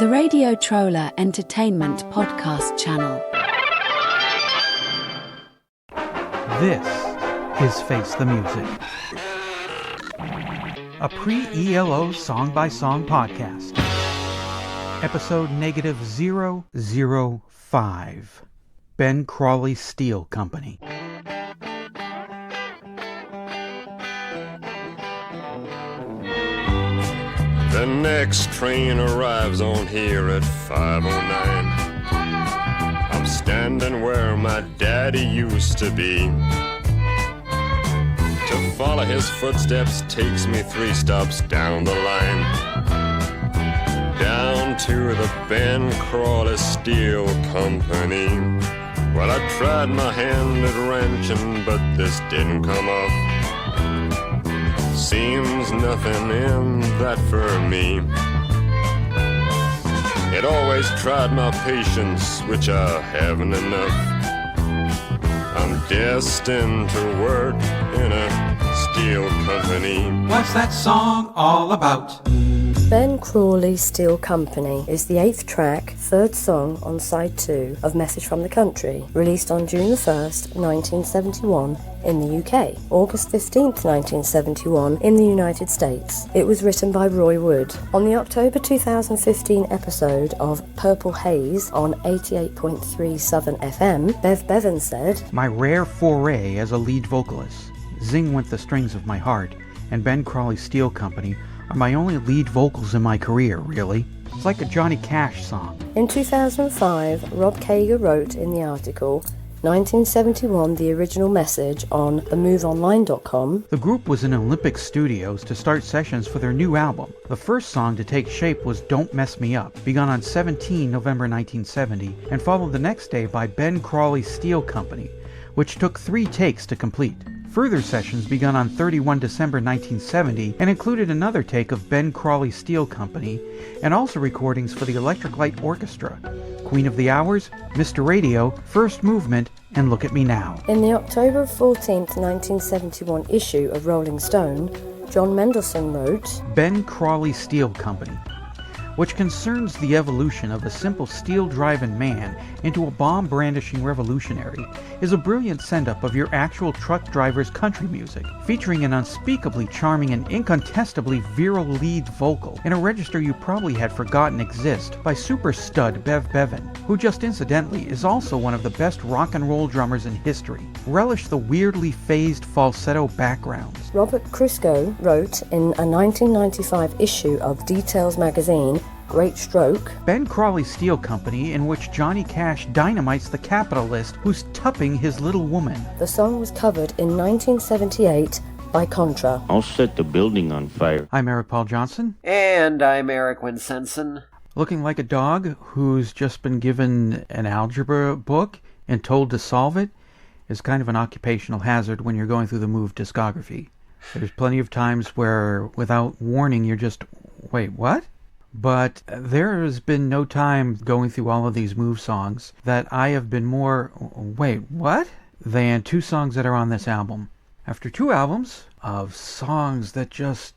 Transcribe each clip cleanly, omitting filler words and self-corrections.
the Radio Troller Entertainment Podcast Channel. This is Face the Music, a pre-ELO song-by-song podcast. Episode -005, Ben Crawley Steel Company. The next train arrives on here at 5:09. I'm standing where my daddy used to be. To follow his footsteps takes me 3 stops down the line. Down to the Ben Crawley Steel Company. Well, I tried my hand at wrenching, but this didn't come off. Seems nothing in that for me. It always tried my patience, which I haven't enough. I'm destined to work in a steel company. What's that song all about? Ben Crawley Steel Company is the 8th track, 3rd song on side 2 of Message from the Country, released on June 1st, 1971 in the UK, August 15th, 1971 in the United States. It was written by Roy Wood. On the October 2015 episode of Purple Haze on 88.3 Southern FM, Bev Bevan said, My rare foray as a lead vocalist. Zing went the strings of my heart, and Ben Crawley Steel Company are my only lead vocals in my career, really. It's like a Johnny Cash song. In 2005, Rob Kager wrote in the article, 1971 the original message on themoveonline.com. The group was in Olympic Studios to start sessions for their new album. The first song to take shape was Don't Mess Me Up, begun on 17 November 1970, and followed the next day by Ben Crawley Steel Company, which took 3 takes to complete. Further sessions begun on 31 December 1970 and included another take of Ben Crawley Steel Company and also recordings for the Electric Light Orchestra, Queen of the Hours, Mr. Radio, First Movement, and Look at Me Now. In the October 14th, 1971 issue of Rolling Stone, John Mendelsohn wrote, Ben Crawley Steel Company, which concerns the evolution of a simple steel-driving man into a bomb-brandishing revolutionary, is a brilliant send-up of your actual truck driver's country music, featuring an unspeakably charming and incontestably virile lead vocal in a register you probably had forgotten exist by super stud Bev Bevan, who just incidentally is also one of the best rock and roll drummers in history. Relish the weirdly phased falsetto backgrounds. Robert Christgau wrote in a 1995 issue of Details magazine, Great Stroke, Ben Crawley Steel Company, in which Johnny Cash dynamites the capitalist who's tupping his little woman. The song was covered in 1978 by Contra. I'll set the building on fire. I'm Eric Paul Johnson. And I'm Eric Winsenson. Looking like a dog who's just been given an algebra book and told to solve it is kind of an occupational hazard when you're going through the Move discography. There's plenty of times where, without warning, you're just, wait, what? But there has been no time going through all of these Move songs that I have been more, wait, what? Than 2 songs that are on this album. After 2 albums of songs that just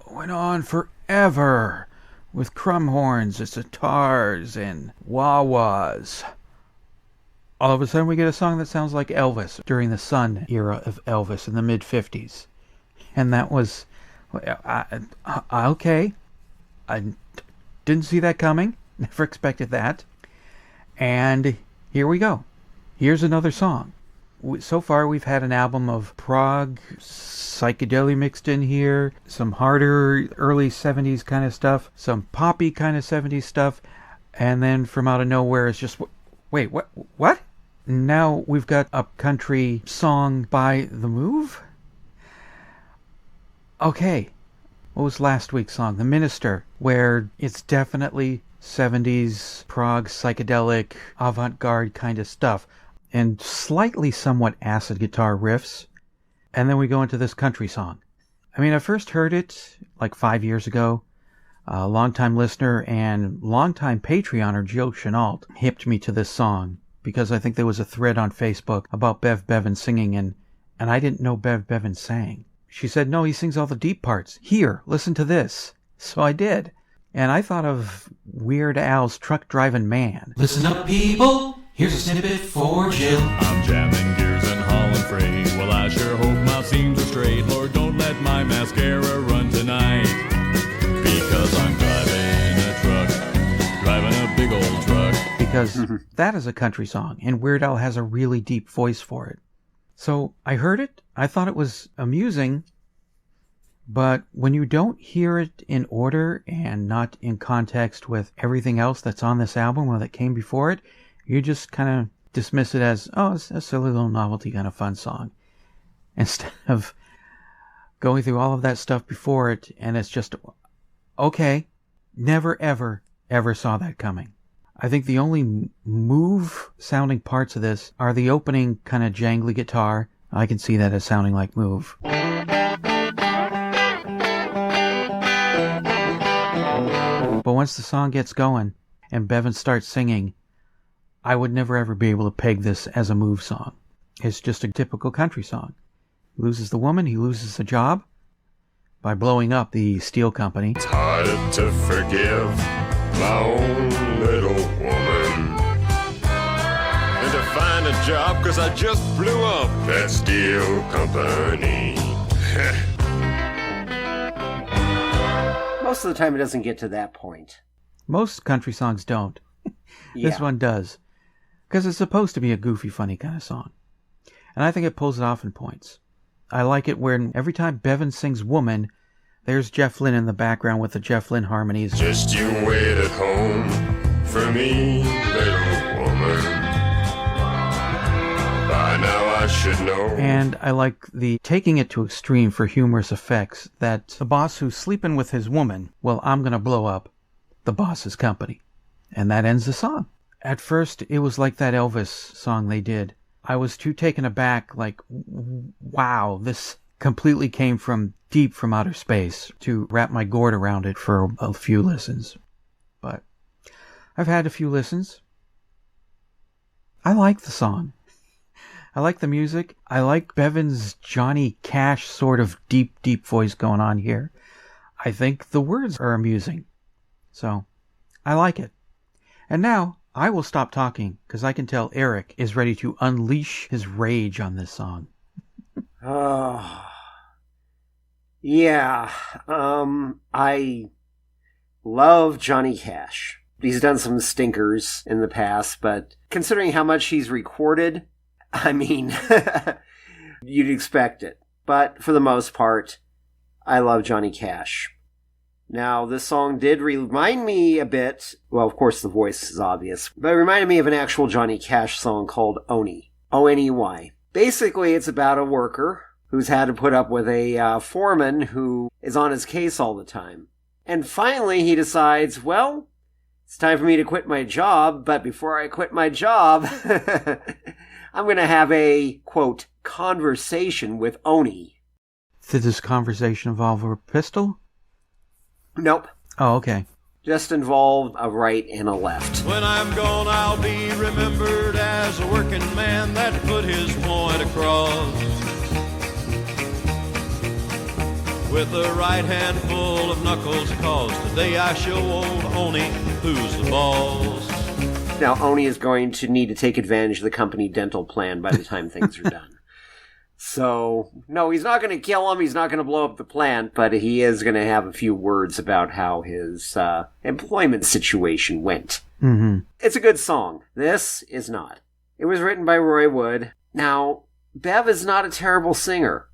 went on forever with crumb horns and sitars and wah-wahs, all of a sudden we get a song that sounds like Elvis during the Sun era of Elvis in the mid-50s. And that was, okay. I didn't see that coming. Never expected that. And here we go. Here's another song. So far we've had an album of prog, psychedelia mixed in here, some harder early 70s kind of stuff, some poppy kind of 70s stuff, and then from out of nowhere it's just, wait, what? Now we've got a country song by The Move? Okay. What was last week's song? The Minister, where it's definitely 70s prog, psychedelic, avant-garde kind of stuff, and slightly somewhat acid guitar riffs, and then we go into this country song. I mean, I first heard it like 5 years ago. A longtime listener and longtime Patreoner Jill Chenault hipped me to this song because I think there was a thread on Facebook about Bev Bevan singing, and I didn't know Bev Bevan sang. She said, no, he sings all the deep parts. Here, listen to this. So I did. And I thought of Weird Al's Truck Driving Man. Listen up, people. Here's a snippet for Jill. I'm jamming gears and hauling freight. Well, I sure hope my seams are straight. Lord, don't let my mascara run tonight. Because I'm driving a big old truck. Because that is a country song, and Weird Al has a really deep voice for it. So I heard it. I thought it was amusing. But when you don't hear it in order and not in context with everything else that's on this album or that came before it, you just kind of dismiss it as, oh, it's a silly little novelty kind of fun song. Instead of going through all of that stuff before it, and it's just, okay, never, ever, ever saw that coming. I think the only Move-sounding parts of this are the opening kind of jangly guitar. I can see that as sounding like Move. But once the song gets going and Bevan starts singing, I would never ever be able to peg this as a Move song. It's just a typical country song. He loses the woman, he loses the job by blowing up the steel company. It's hard to forgive my own little woman. And to find a job because I just blew up that steel company. Most of the time it doesn't get to that point. Most country songs don't. This one does. Because it's supposed to be a goofy, funny kind of song. And I think it pulls it off in points. I like it when every time Bevan sings Woman, there's Jeff Lynne in the background with the Jeff Lynne harmonies. Just you wait at home for me, little woman. By now I should know. And I like the taking it to extreme for humorous effects, that the boss who's sleeping with his woman, well, I'm going to blow up the boss's company. And that ends the song. At first, it was like that Elvis song they did. I was too taken aback, like, wow, this completely came from deep from outer space, to wrap my gourd around it for a few listens. But I've had a few listens. I like the song. I like the music. I like Bevan's Johnny Cash sort of deep, deep voice going on here. I think the words are amusing. So, I like it. And now, I will stop talking, because I can tell Eric is ready to unleash his rage on this song. Yeah. I love Johnny Cash. He's done some stinkers in the past, but considering how much he's recorded, I mean, you'd expect it. But for the most part, I love Johnny Cash. Now, this song did remind me a bit, well, of course the voice is obvious, but it reminded me of an actual Johnny Cash song called Oney. O-N-E-Y. Basically, it's about a worker who's had to put up with a foreman who is on his case all the time. And finally, he decides, well, it's time for me to quit my job, but before I quit my job, I'm going to have a, quote, conversation with Oney. Did this conversation involve a pistol? Nope. Oh, okay. Just involved a right and a left. When I'm gone, I'll be remembered as a working man that put his point across. With a right hand full of knuckles, cause today I show old Oney who's the boss. Now, Oney is going to need to take advantage of the company dental plan by the time things are done. So, no, he's not going to kill him, he's not going to blow up the plant, but he is going to have a few words about how his employment situation went. Mm-hmm. It's a good song. This is not. It was written by Roy Wood. Now, Bev is not a terrible singer.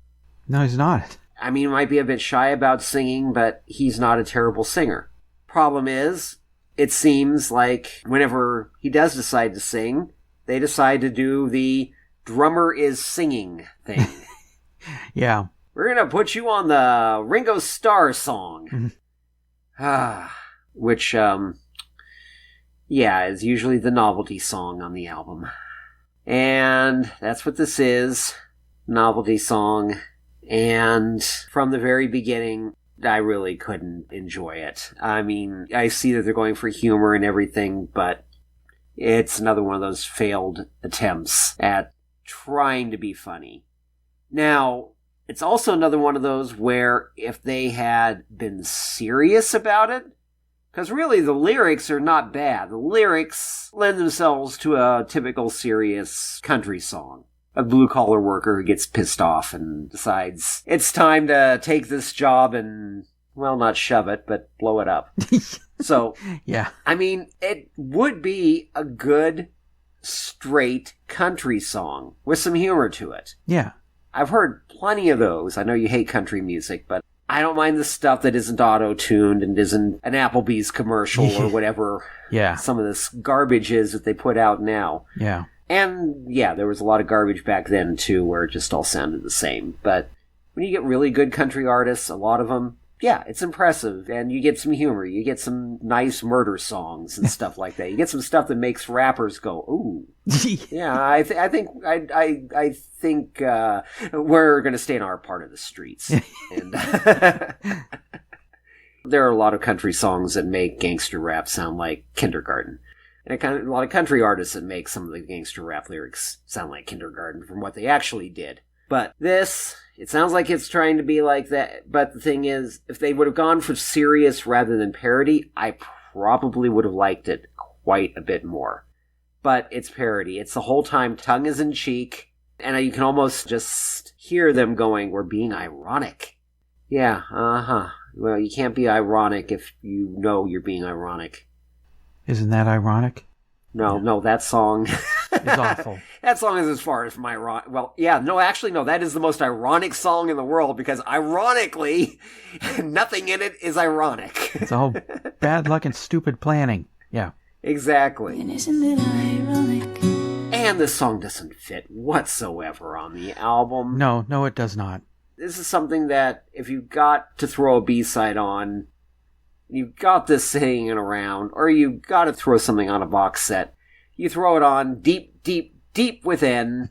No, he's not. I mean, he might be a bit shy about singing, but he's not a terrible singer. Problem is, it seems like whenever he does decide to sing, they decide to do the drummer is singing thing. Yeah. We're going to put you on the Ringo Starr song. Which, is usually the novelty song on the album. And that's what this is. Novelty song. And from the very beginning, I really couldn't enjoy it. I mean, I see that they're going for humor and everything, but it's another one of those failed attempts at trying to be funny. Now, it's also another one of those where if they had been serious about it, Because really, the lyrics are not bad. The lyrics lend themselves to a typical serious country song. A blue-collar worker who gets pissed off and decides it's time to take this job and, well, not shove it, but blow it up. So, Yeah. I mean, it would be a good, straight country song with some humor to it. Yeah. I've heard plenty of those. I know you hate country music, but I don't mind the stuff that isn't auto-tuned and isn't an Applebee's commercial or whatever Yeah. some of this garbage is that they put out now. Yeah. And, yeah, there was a lot of garbage back then, too, where it just all sounded the same. But when you get really good country artists, a lot of them, yeah, it's impressive. And you get some humor. You get some nice murder songs and stuff like that. You get some stuff that makes rappers go, ooh. Yeah, I think we're going to stay in our part of the streets. And there are a lot of country songs that make gangster rap sound like kindergarten. And a lot of country artists that make some of the gangster rap lyrics sound like kindergarten from what they actually did. But this, it sounds like it's trying to be like that. But the thing is, if they would have gone for serious rather than parody, I probably would have liked it quite a bit more. But it's parody. It's the whole time tongue is in cheek. And you can almost just hear them going, we're being ironic. Yeah, Well, you can't be ironic if you know you're being ironic. Isn't that ironic? No, that song It's awful. That song is as far as from ironic. Well, yeah, no, actually, no, that is the most ironic song in the world because ironically, nothing in it is ironic. It's all bad luck and stupid planning. Yeah. Exactly. And isn't it ironic? And this song doesn't fit whatsoever on the album. No, it does not. This is something that if you got to throw a B-side on, you got this hanging around, or you got to throw something on a box set, you throw it on deep, deep, deep within.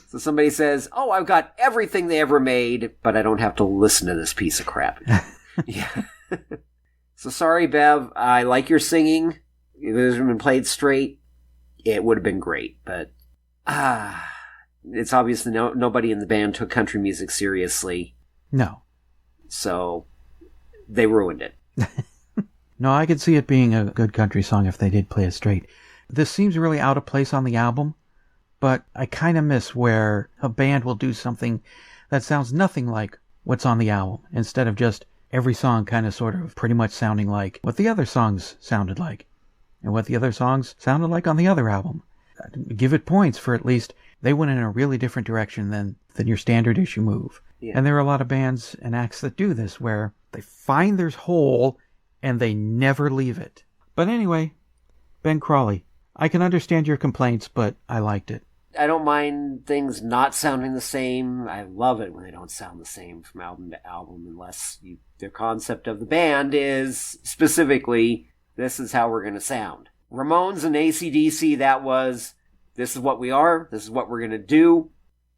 So somebody says, oh, I've got everything they ever made, but I don't have to listen to this piece of crap. Yeah. So sorry, Bev. I like your singing. If it had been played straight, it would have been great. But it's obvious that nobody in the band took country music seriously. No. So they ruined it. No, I could see it being a good country song if they did play it straight. This seems really out of place on the album, but I kind of miss where a band will do something that sounds nothing like what's on the album, instead of just every song kind of sort of pretty much sounding like what the other songs sounded like, and what the other songs sounded like on the other album. Give it points for at least they went in a really different direction than your standard issue move. Yeah. And there are a lot of bands and acts that do this, where they find their hole and they never leave it. But anyway, Ben Crawley, I can understand your complaints, but I liked it. I don't mind things not sounding the same. I love it when they don't sound the same from album to album, unless the concept of the band is specifically, this is how we're going to sound. Ramones and AC/DC, that was, this is what we are, this is what we're going to do.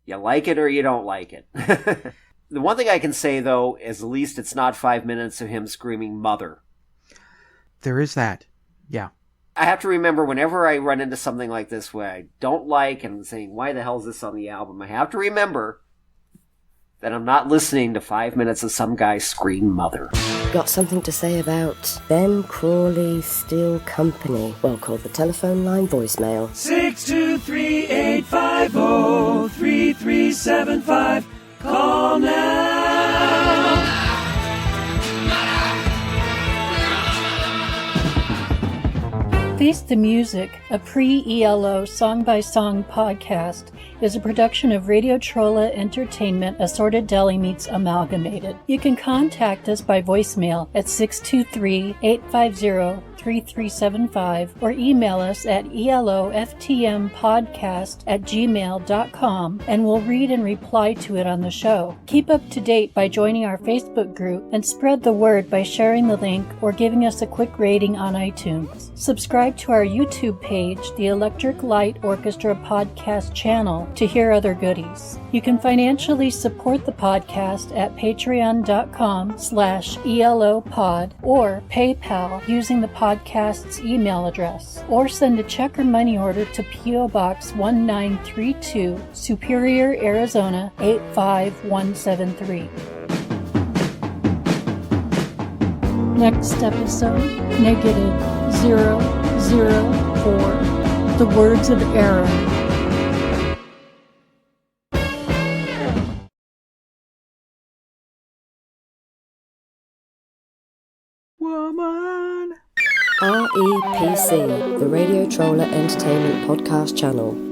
You like it or you don't like it. The one thing I can say, though, is at least it's not 5 minutes of him screaming mother. There is that. Yeah. I have to remember whenever I run into something like this where I don't like and I'm saying, why the hell is this on the album? I have to remember that I'm not listening to 5 minutes of some guy scream mother. Got something to say about them Crawley Steel Company? Well, call the telephone line voicemail. 623-850-3375. Call now. Face the Music, a pre-ELO song-by-song podcast, is a production of Radio Trolla Entertainment, Assorted Deli Meats Amalgamated. You can contact us by voicemail at 623-850-3375 or email us at eloftmpodcast@gmail.com, and we'll read and reply to it on the show. Keep up to date by joining our Facebook group and spread the word by sharing the link or giving us a quick rating on iTunes. Subscribe to our YouTube page, the Electric Light Orchestra Podcast channel, to hear other goodies. You can financially support the podcast at patreon.com/ELOpod or PayPal using the podcast's email address, or send a check or money order to P.O. Box 1932, Superior, Arizona 85173. Next episode, -004, The Words of Aaron. Woman. REPC, the Radio Troller Entertainment Podcast Channel.